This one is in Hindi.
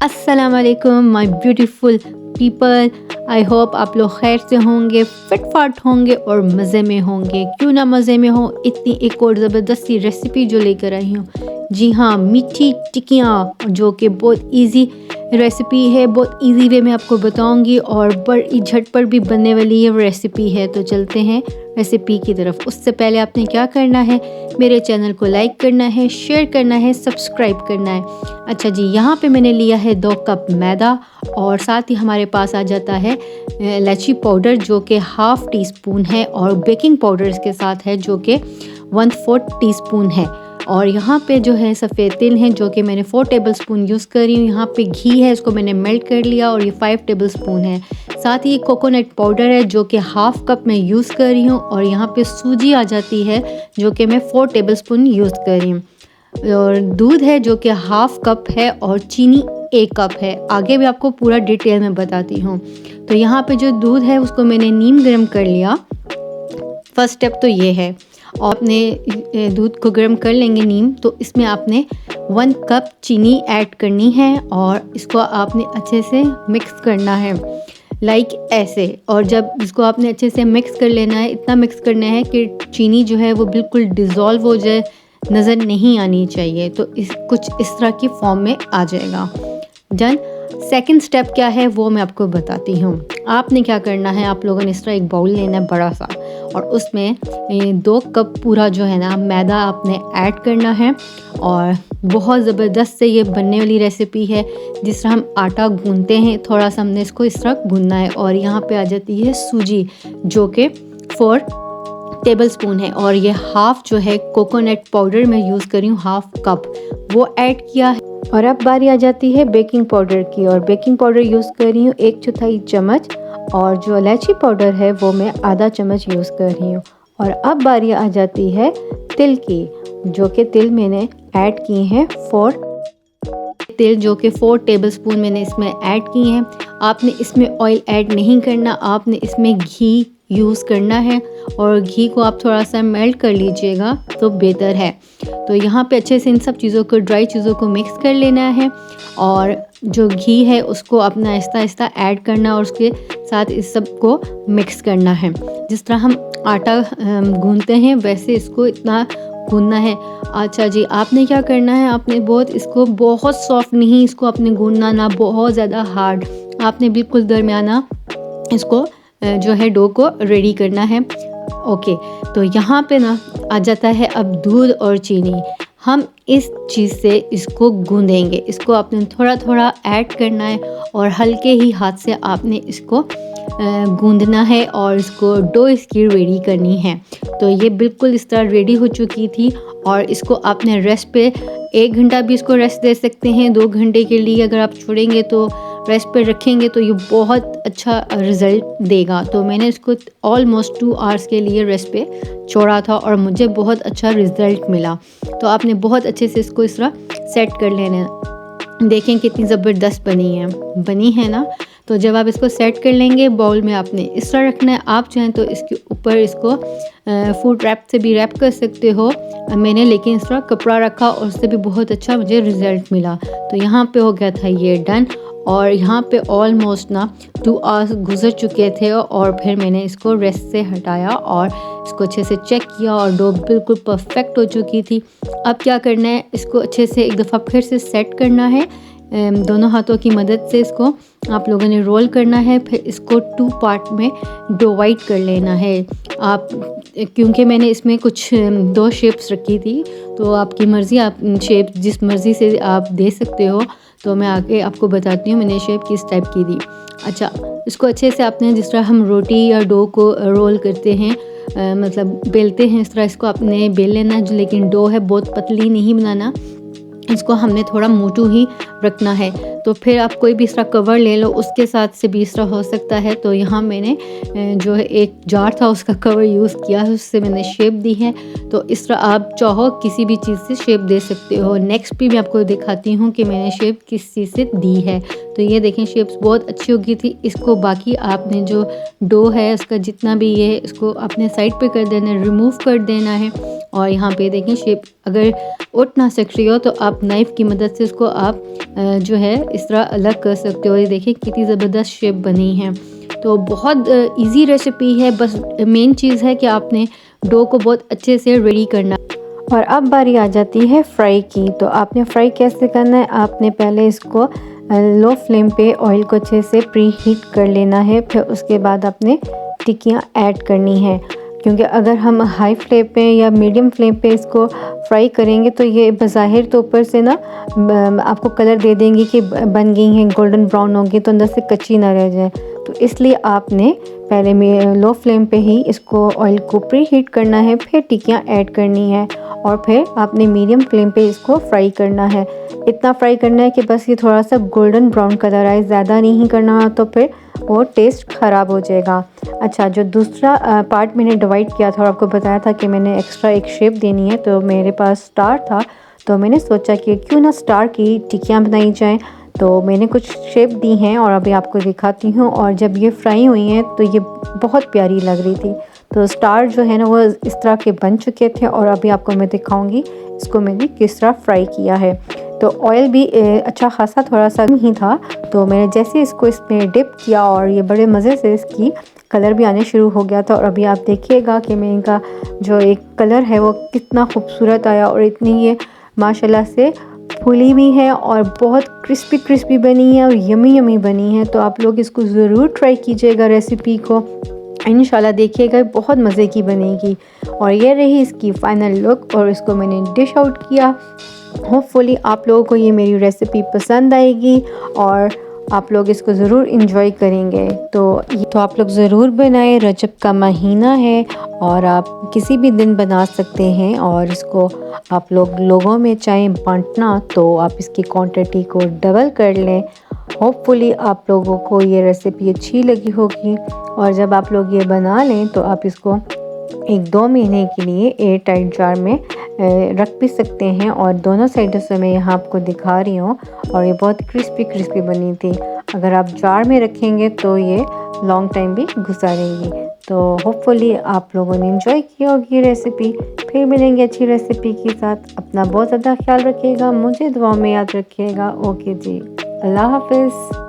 अस्सलाम वालेकुम my beautiful people. I hope आप लोग खैर से होंगे, फिट फाट होंगे और मज़े में होंगे। क्यों ना मज़े में हो, इतनी एक और ज़बरदस्त सी रेसिपी जो लेकर आई हूँ। जी हाँ, मीठी टिक्कियाँ, जो कि बहुत इजी रेसिपी है, बहुत इजी वे में आपको बताऊंगी और बड़ी झटपट भी बनने वाली ये रेसिपी है। तो चलते हैं रेसिपी की तरफ। उससे पहले आपने क्या करना है, मेरे चैनल को लाइक करना है, शेयर करना है, सब्सक्राइब करना है। अच्छा जी, यहाँ पे मैंने लिया है 2 कप मैदा और साथ ही हमारे पास आ जाता है इलायची पाउडर जो कि हाफ़ टी स्पून है, और बेकिंग पाउडर इसके साथ है जो कि 1/4 टीस्पून है। और यहाँ पे जो है सफ़ेद तिल है जो कि मैंने 4 टेबलस्पून यूज़ कर रही हूँ। यहाँ पे घी है, इसको मैंने मेल्ट कर लिया और ये 5 टेबलस्पून है। साथ ही कोकोनट पाउडर है जो कि हाफ़ कप मैं यूज़ कर रही हूँ, और यहाँ पे सूजी आ जाती है जो कि मैं 4 टेबलस्पून यूज़ कर रही हूँ। और दूध है जो कि हाफ़ कप है, और चीनी 1 कप है। आगे भी आपको पूरा डिटेल में बताती हूँ। तो यहाँ पे जो दूध है उसको मैंने नीम गर्म कर लिया। फर्स्ट स्टेप तो ये है। और अपने दूध को गर्म कर लेंगे नीम, तो इसमें आपने 1 कप चीनी ऐड करनी है और इसको आपने अच्छे से मिक्स करना है, लाइक ऐसे। और जब इसको आपने अच्छे से मिक्स कर लेना है, इतना मिक्स करना है कि चीनी जो है वो बिल्कुल डिज़ोल्व हो जाए, नज़र नहीं आनी चाहिए। तो इस कुछ इस तरह की फॉर्म में आ जाएगा। डन। सेकंड स्टेप क्या है वो मैं आपको बताती हूँ। आपने क्या करना है, आप लोगों ने इस तरह एक बाउल लेना है बड़ा सा, और उसमें 2 कप पूरा जो है ना मैदा आपने ऐड करना है। और बहुत ज़बरदस्त से ये बनने वाली रेसिपी है। जिस तरह हम आटा गूंथते हैं, थोड़ा सा हमने इसको इस तरह गूंथना है। और यहाँ पे आ जाती है सूजी जो कि 4 टेबलस्पून है, और ये हाफ़ जो है कोकोनट पाउडर मैं यूज़ कर रही हूँ, हाफ़ कप वो ऐड किया है। और अब बारी आ जाती है बेकिंग पाउडर की, और बेकिंग पाउडर यूज़ कर रही हूँ 1/4 चम्मच, और जो इलायची पाउडर है वो मैं आधा चम्मच यूज़ कर रही हूँ। और अब बारी आ जाती है तिल की, जो कि तिल मैंने ऐड किए हैं 4 टेबलस्पून मैंने इसमें ऐड किए हैं। आपने इसमें ऑयल ऐड नहीं करना, आपने इसमें घी यूज़ करना है, और घी को आप थोड़ा सा मेल्ट कर लीजिएगा तो बेहतर है। तो यहाँ पे अच्छे से इन सब चीज़ों को, ड्राई चीज़ों को मिक्स कर लेना है, और जो घी है उसको अपना आहिस्ता आहिस्ता ऐड करना, और उसके साथ इस सब को मिक्स करना है। जिस तरह हम आटा गूंथते हैं वैसे इसको इतना गूंथना है। अच्छा जी, आपने क्या करना है, आपने इसको बहुत सॉफ्ट नहीं इसको आपने गूंथना, ना बहुत ज़्यादा हार्ड, आपने बिल्कुल दरमियाना इसको जो है डो को रेडी करना है। ओके, तो यहाँ पे ना आ जाता है अब दूध और चीनी। हम इस चीज़ से इसको गूंदेंगे, इसको आपने थोड़ा थोड़ा ऐड करना है, और हल्के ही हाथ से आपने इसको गूंदना है, और इसको डो इसकी रेडी करनी है। तो ये बिल्कुल इस तरह रेडी हो चुकी थी, और इसको आपने रेस्ट पे 1 घंटा भी इसको रेस्ट दे सकते हैं। 2 घंटे के लिए अगर आप छोड़ेंगे तो रेस्ट पे रखेंगे तो ये बहुत अच्छा रिज़ल्ट देगा। तो मैंने इसको ऑलमोस्ट 2 आवर्स के लिए रेस्ट पे छोड़ा था, और मुझे बहुत अच्छा रिज़ल्ट मिला। तो आपने बहुत अच्छे से इसको इस तरह सेट कर लेना है। देखें कितनी ज़बरदस्त बनी है ना। तो जब आप इसको सेट कर लेंगे, बाउल में आपने इस तरह रखना है। आप चाहें तो इसके ऊपर इसको फूड रैप से भी रैप कर सकते हो। मैंने लेकिन इस तरह कपड़ा रखा, और उससे भी बहुत अच्छा मुझे रिज़ल्ट मिला। तो यहाँ पे हो गया था ये डन। और यहाँ पे ऑलमोस्ट ना 2 आवर्स गुजर चुके थे, और फिर मैंने इसको रेस्ट से हटाया और इसको अच्छे से चेक किया, और डो बिल्कुल परफेक्ट हो चुकी थी। अब क्या करना है, इसको अच्छे से एक दफ़ा फिर से सेट करना है। दोनों हाथों की मदद से इसको आप लोगों ने रोल करना है। फिर इसको 2 पार्ट में डिवाइड कर लेना है। आप क्योंकि मैंने इसमें कुछ 2 शेप्स रखी थी, तो आपकी मर्ज़ी, आप शेप जिस मर्ज़ी से आप दे सकते हो। तो मैं आगे आपको बताती हूँ मैंने शेप किस टाइप की दी। अच्छा, इसको अच्छे से आपने, जिस तरह हम रोटी या डो को रोल करते हैं, मतलब बेलते हैं, इस तरह इसको आपने बेल लेना। लेकिन डो है बहुत पतली नहीं बनाना, इसको हमने थोड़ा मोटू ही रखना है। तो फिर आप कोई भी इस तरह कवर ले लो, उसके साथ से भी इस तरह हो सकता है। तो यहाँ मैंने जो है एक जार था उसका कवर यूज़ किया है, उससे मैंने शेप दी है। तो इस तरह आप चाहो किसी भी चीज़ से शेप दे सकते हो। नेक्स्ट भी मैं आपको दिखाती हूँ कि मैंने शेप किस चीज़ से दी है। तो ये देखें शेप्स बहुत अच्छी हो गई थी। इसको बाकी आपने जो डो है उसका जितना भी ये है इसको अपने साइड पे कर देना है, रिमूव कर देना है। और यहाँ पे देखें शेप अगर उठ ना सक रही हो तो आप नाइफ़ की मदद से उसको आप जो है इस तरह अलग कर सकते हो। ये देखिए कितनी ज़बरदस्त शेप बनी है। तो बहुत ईज़ी रेसिपी है, बस मेन चीज़ है कि आपने डो को बहुत अच्छे से रेडी करना। और अब बारी आ जाती है फ्राई की। तो आपने फ्राई कैसे करना है, आपने पहले इसको लो फ्लेम पे ऑयल को अच्छे से प्री हीट कर लेना है। फिर उसके बाद आपने टिक्कियाँ ऐड करनी है, क्योंकि अगर हम हाई फ्लेम पे या मीडियम फ्लेम पे इसको फ्राई करेंगे तो ये बज़ाहिर तो ऊपर से ना आपको कलर दे देंगी कि बन गई हैं, गोल्डन ब्राउन होगी, तो अंदर से कच्ची ना रह जाए। तो इसलिए आपने पहले लो फ्लेम पे ही इसको ऑयल को प्री हीट करना है, फिर टिक्कियाँ ऐड करनी है और फिर आपने मीडियम फ्लेम पे इसको फ्राई करना है। इतना फ्राई करना है कि बस ये थोड़ा सा गोल्डन ब्राउन कलर आए, ज़्यादा नहीं करना तो फिर वो टेस्ट ख़राब हो जाएगा। अच्छा, जो दूसरा पार्ट मैंने डिवाइड किया था और आपको बताया था कि मैंने एक्स्ट्रा एक शेप देनी है, तो मेरे पास स्टार था, तो मैंने सोचा कि क्यों ना स्टार की टिक्कियाँ बनाई जाएँ। तो मैंने कुछ शेप दी हैं और अभी आपको दिखाती हूँ। और जब ये फ्राई हुई हैं तो ये बहुत प्यारी लग रही थी। तो स्टार जो है ना वो इस तरह के बन चुके थे और अभी आपको मैं दिखाऊंगी इसको मैंने किस तरह फ्राई किया है। तो ऑयल भी अच्छा खासा थोड़ा सा ही था, तो मैंने जैसे इसको इसमें डिप किया और ये बड़े मज़े से इसकी कलर भी आने शुरू हो गया था। और अभी आप देखिएगा कि मैं इनका जो एक कलर है वो कितना खूबसूरत आया और इतनी ये माशाल्लाह से फूली भी है और बहुत क्रिस्पी क्रिस्पी बनी है और यमी यमी बनी है। तो आप लोग इसको ज़रूर ट्राई कीजिएगा रेसिपी को, इंशाल्लाह देखिएगा बहुत मज़े की बनेगी। और ये रही इसकी फ़ाइनल लुक और इसको मैंने डिश आउट किया। होपफुली आप लोगों को ये मेरी रेसिपी पसंद आएगी और आप लोग इसको ज़रूर इंजॉय करेंगे। तो आप लोग ज़रूर बनाएं, रजब का महीना है और आप किसी भी दिन बना सकते हैं। और इसको आप लोगों में चाहें बांटना तो आप इसकी क्वांटिटी को डबल कर लें। होपफुली आप लोगों को ये रेसिपी अच्छी लगी होगी और जब आप लोग ये बना लें तो आप इसको 1-2 महीने के लिए एयर टाइट जार में रख भी सकते हैं। और दोनों साइडों से मैं यहाँ आपको दिखा रही हूँ और ये बहुत क्रिस्पी क्रिस्पी बनी थी। अगर आप जार में रखेंगे तो ये लॉन्ग टाइम भी गुजारेंगी। तो होपफुली आप लोगों ने एंजॉय की होगी रेसिपी। फिर मिलेंगे अच्छी रेसिपी के साथ। अपना बहुत ज़्यादा ख्याल रखिएगा, मुझे दुआ में याद रखिएगा। ओके जी, अल्लाह हाफिज़।